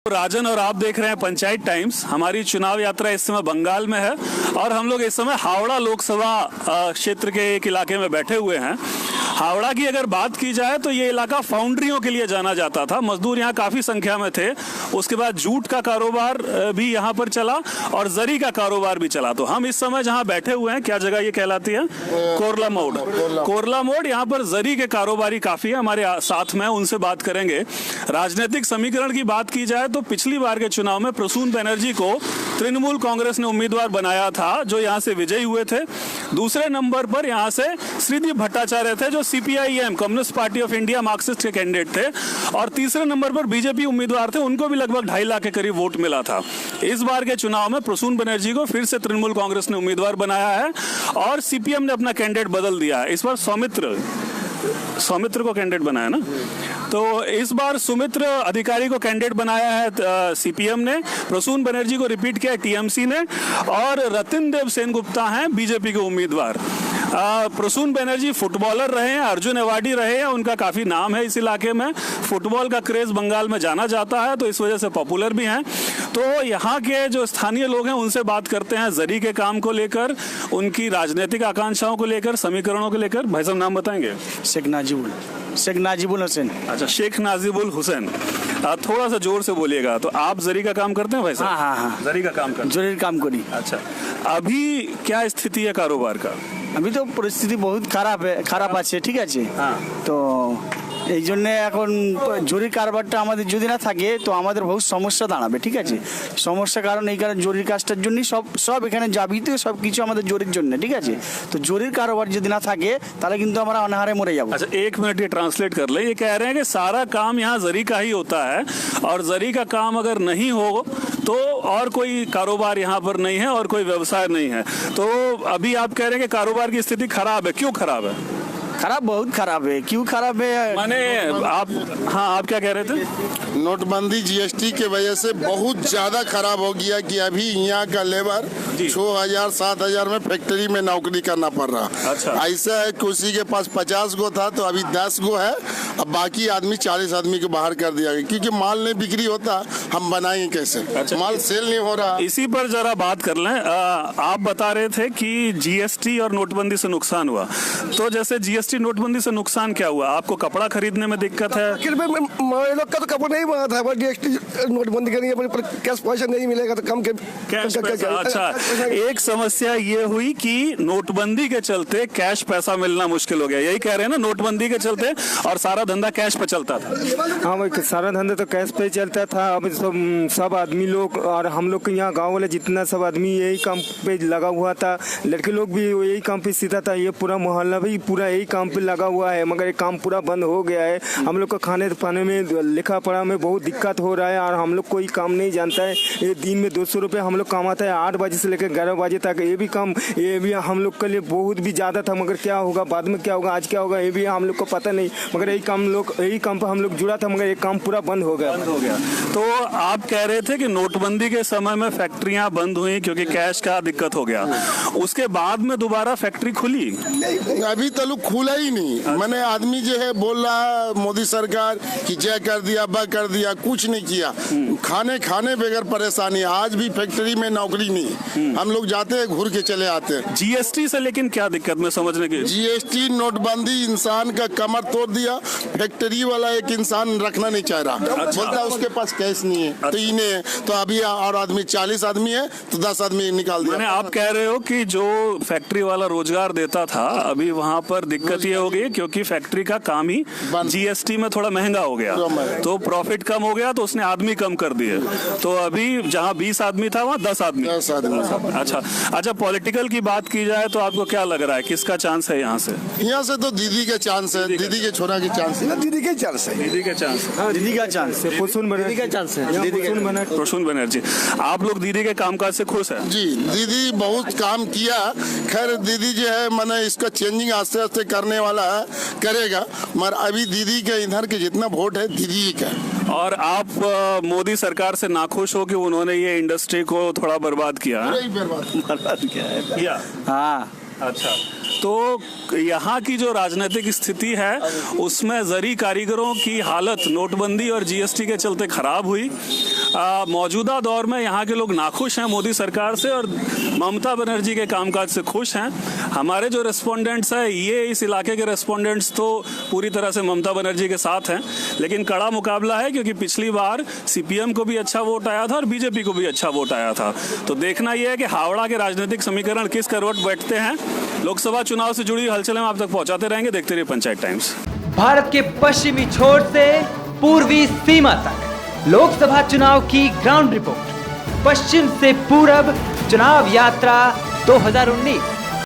राजन और आप देख रहे हैं पंचायत टाइम्स। हमारी चुनाव यात्रा इस समय बंगाल में है और हम लोग इस समय हावड़ा लोकसभा क्षेत्र के एक इलाके में बैठे हुए हैं। हावड़ा की अगर बात की जाए तो ये इलाका फाउंड्रियों के लिए जाना जाता था। मजदूर यहाँ काफी संख्या में थे। उसके बाद जूट का कारोबार भी यहाँ पर चला और जरी का कारोबार भी चला। तो हम इस समय जहाँ बैठे हुए हैं, क्या जगह ये कहलाती है? कोरला मोड़। कोरला मोड़, यहाँ पर जरी के कारोबारी काफी है। हमारे साथ में उनसे बात करेंगे। राजनीतिक समीकरण की बात की जाए तो पिछली बार के चुनाव में प्रसून बनर्जी को तृणमूल कांग्रेस ने उम्मीदवार बनाया था, जो यहाँ से विजयी हुए थे। दूसरे नंबर पर यहाँ से श्रीदीप भट्टाचार्य थे, जो CPIM communist party of India Marxist के कैंडिडेट थे। और तीसरे नंबर पर बीजेपी उम्मीदवार थे, उनको भी लगभग 2.5 लाख के करीब वोट मिला था। इस बार के चुनाव में प्रसून बनर्जी को फिर से तृणमूल कांग्रेस ने उम्मीदवार बनाया है और सीपीएम ने अपना कैंडिडेट बदल दिया है। इस बार सौमित्र को कैंडिडेट बनाया ना, तो इस बार सुमित्र अधिकारी को कैंडिडेट बनाया है सीपीएम ने। प्रसून बनर्जी को रिपीट किया टीएमसी ने और रतिन देव सेनगुप्ता हैं बीजेपी के उम्मीदवार। प्रसून बनर्जी फुटबॉलर रहे हैं, अर्जुन अवार्डी रहे हैं, उनका काफी नाम है इस इलाके में। फुटबॉल का क्रेज बंगाल में जाना जाता है, तो इस वजह से पॉपुलर भी हैं। तो यहाँ के जो स्थानीय लोग हैं उनसे बात करते हैं जरी के काम को लेकर, उनकी राजनीतिक आकांक्षाओं को लेकर, समीकरणों को लेकर। भाई साहब नाम बताएंगे? शेख नाजिबुल हुसैन। अच्छा, शेख नाजिबुल हुसैन। थोड़ा सा जोर से बोलिएगा। तो आप जरी का काम करते हैं भाई साहब? हाँ। जरी का काम करते हैं? जरी काम करी। अच्छा, अभी क्या स्थिति है कारोबार का? अभी तो परिस्थिति बहुत খারাপ আছে, ঠিক আছে। তো এই জন্য এখন জরির কারবারটা আমাদের যদি না থাকে তো আমাদের বহুত সমস্যা দাঁড়াবে, ঠিক আছে। সমস্যা কারণ এই কারণে জরির কাজটার জন্যই সব এখানে যাবিতে সব কিছু আমাদের জরির জন্য, ঠিক আছে। তো জরির কারবার যদি না থাকে তাহলে কিন্তু আমরা অনাহারে মরে যাব। अच्छा, 1 मिनट ये ट्रांसलेट कर ले। ये कह रहे हैं कि सारा काम यहाँ जरी का ही होता है और जरी का काम अगर नहीं हो तो और कोई कारोबार यहाँ पर नहीं है और कोई व्यवसाय नहीं है। तो अभी आप कह रहे हैं कि कारोबार की स्थिति खराब है। क्यों खराब है? खराब, बहुत खराब है। क्यों खराब है माने आप? हाँ, आप क्या कह रहे थे? नोटबंदी जीएसटी के वजह से बहुत ज्यादा खराब हो गया कि अभी यहाँ का लेबर 6,000-7,000 में फैक्ट्री में नौकरी करना पड़ रहा। अच्छा। ऐसा है कि उसी के पास 50 गो था तो अभी 10 गो है। अब बाकी आदमी 40 आदमी को बाहर कर दिया गया क्योंकि माल नहीं बिक्री होता, हम बनाएंगे कैसे? अच्छा, माल सेल नहीं हो रहा। इसी पर जरा बात कर लें। आप बता रहे थे कि जीएसटी और नोटबंदी से नुकसान हुआ, तो जैसे जीएसटी नोटबंदी से नुकसान क्या हुआ? आपको कपड़ा खरीदने में दिक्कत है? लोग का तो कपड़ा नहीं बना था, जीएसटी नोटबंदी करनी है, कैश पैसा नहीं मिलेगा तो कम कैश पैसा। अच्छा, एक समस्या ये हुई कि नोटबंदी के चलते कैश पैसा मिलना मुश्किल हो गया। यही कह रहे हैं ना, नोटबंदी के चलते और सारा धंधा कैश पे चलता था। हाँ भाई, सारा धंधा तो कैश पे चलता था। अब सब आदमी लोग और हम लोग के यहाँ गाँव वाले जितना सब आदमी यही काम पे लगा हुआ था। लड़के लोग भी यही काम पे सीधा था। ये पूरा मोहल्ला भी पूरा यही काम पे लगा हुआ है, मगर ये काम पूरा बंद हो गया है। हम लोग को खाने पाने में, लिखा पढ़ा में बहुत दिक्कत हो रहा है और हम लोग कोई काम नहीं जानता है। ये दिन में 200 रुपये हम लोग कमाता है 8 बजे से लेकर 11 बजे तक। ये भी हम लोग के लिए बहुत भी ज़्यादा था, मगर क्या होगा बाद में, क्या होगा आज क्या होगा ये भी हम लोग को पता नहीं। मगर यही काम पर हम लोग जुड़ा था, मगर ये काम पूरा बंद हो गया। तो आप कह रहे थे कि नोटबंदी के समय में फैक्ट्रियां बंद हुई क्योंकि कैश का दिक्कत हो गया। उसके बाद में दोबारा फैक्ट्री खुली? अभी तक खुला ही नहीं। मैंने आदमी जो है बोल रहा मोदी सरकार कि जय कर दिया, ब कर दिया, कुछ नहीं किया। खाने बगैर परेशानी। आज भी फैक्ट्री में नौकरी नहीं। हम लोग जाते हैं, घूर के चले आते हैं। जीएसटी से लेकिन क्या दिक्कत में समझने की? जीएसटी नोटबंदी इंसान का कमर तोड़ दिया। फैक्ट्री वाला एक इंसान रखना नहीं चाह रहा। अच्छा। बोलता उसके पास कैश नहीं है। अच्छा। तो इन्हें तो अभी और आदमी 40 आदमी है तो 10 आदमी निकाल दिया। आप कह रहे हो कि जो फैक्ट्री वाला रोजगार देता था, अभी वहाँ पर दिक्कत ये हो गई क्योंकि फैक्ट्री का काम ही जीएसटी में थोड़ा महंगा हो गया, तो प्रॉफिट कम हो गया, तो उसने आदमी कम कर दिए। तो अभी जहाँ 20 आदमी था वहाँ 10 आदमी। अच्छा, पॉलिटिकल की बात की जाए तो आपको क्या लग रहा है, किसका चांस है यहाँ से? यहाँ से तो दीदी के चांस है, दीदी के छोरा के चांस है। दीदी के चांस है। दीदी का चांस है। प्रसून बनर्जी। आप लोग दीदी के कामकाज से खुश है? जी, दीदी बहुत काम किया। खैर दीदी जो है मैंने इसका चेंजिंग आस्ते आस्ते करने वाला है, करेगा। मगर अभी दीदी के इधर के जितना वोट है दीदी का। और आप मोदी सरकार से नाखुश हो कि उन्होंने ये इंडस्ट्री को थोड़ा बर्बाद किया? बर्बाद किया है। किया? हाँ। अच्छा, तो यहाँ की जो राजनीतिक स्थिति है उसमें जरी कारीगरों की हालत नोटबंदी और जीएसटी के चलते खराब हुई। मौजूदा दौर में यहाँ के लोग नाखुश हैं मोदी सरकार से और ममता बनर्जी के कामकाज से खुश हैं। हमारे जो रेस्पोंडेंट्स हैं ये इस इलाके के रेस्पोंडेंट्स तो पूरी तरह से ममता बनर्जी के साथ हैं, लेकिन कड़ा मुकाबला है क्योंकि पिछली बार सीपीएम को भी अच्छा वोट आया था और बीजेपी को भी अच्छा वोट आया था। तो देखना यह है कि हावड़ा के राजनीतिक समीकरण किस करवट बैठते हैं। लोकसभा चुनाव से जुड़ी हलचलें आप तक पहुंचाते रहेंगे। देखते रहिए पंचायत टाइम्स। भारत के पश्चिमी छोर से पूर्वी सीमा तक लोकसभा चुनाव की ग्राउंड रिपोर्ट, पश्चिम से पूरब चुनाव यात्रा 2019।